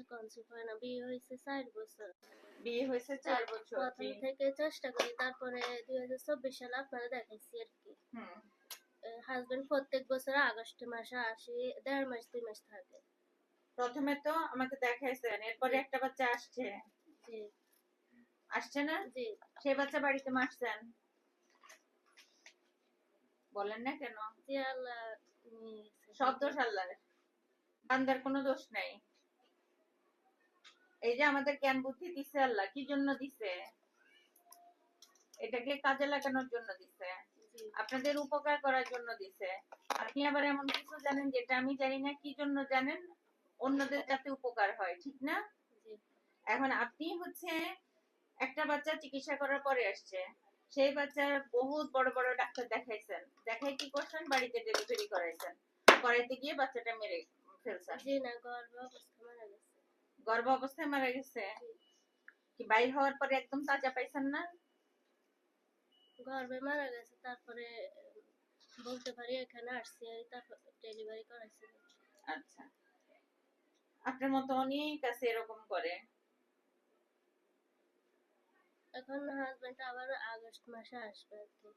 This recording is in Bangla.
বাচ্চা কনসিভ হয় না। বিয়ে হয়েছে 4 বছর। বিয়ে হয়েছে 4 বছর। প্রথম থেকে চেষ্টা করি, তারপরে 2024 সালে আপনারা দেখাইছি আর কি। হাজবেন্ড প্রত্যেক বছর আগস্ট মাসে আসে, 1.5 মাস 2 মাস থাকে। প্রথমে তো আমাকে দেখাইছেন, এরপরে একটা বাচ্চা আসছে। জি। আসছে না? জি। সেই বাচ্চা বাড়িতে মারছেন বলেন না কেন? জি, আল্লাহ সব দোষ আল্লাহর, বান্দার কোনো দোষ নাই। এই যে আমাদের জ্ঞান বুদ্ধি দিছে আল্লাহ, কি জন্য দিছে? এটাকে কাজে লাগানোর জন্য দিছে, আপনাদের উপকার করার জন্য দিছে। আপনি আবার এমন কিছু জানেন যেটা আমি জানি না, কি জন্য জানেন? অন্যদের যাতে উপকার হয়, ঠিক না? এখন আপনি হচ্ছে একটা বাচ্চা চিকিৎসা করার পরে আসছে, সেই বাচ্চার বহুত বড় বড় ডাক্তার দেখাইছেন, দেখাই কি করছেন? বাড়িতে ডেলিভারি করাইছেন, করাইতে গিয়ে বাচ্চাটা মেরে ফেলছেন। জি না, গর্ভ অবস্থায় মারা গেছে। গর্ভ অবস্থায় মারা গেছে? কি বাইর হওয়ার পরে একদম তাজা পাইছেন না? গর্ভে মারা গেছে, তারপরে বলতে পারি এখানে আসছি, তারপর ডেলিভারি করাইছি। আচ্ছা, আপনার মতো অনেক আছে এরকম করে। এখন হাজবেন্ড আবার আগস্ট মাসে আসবে আর কি।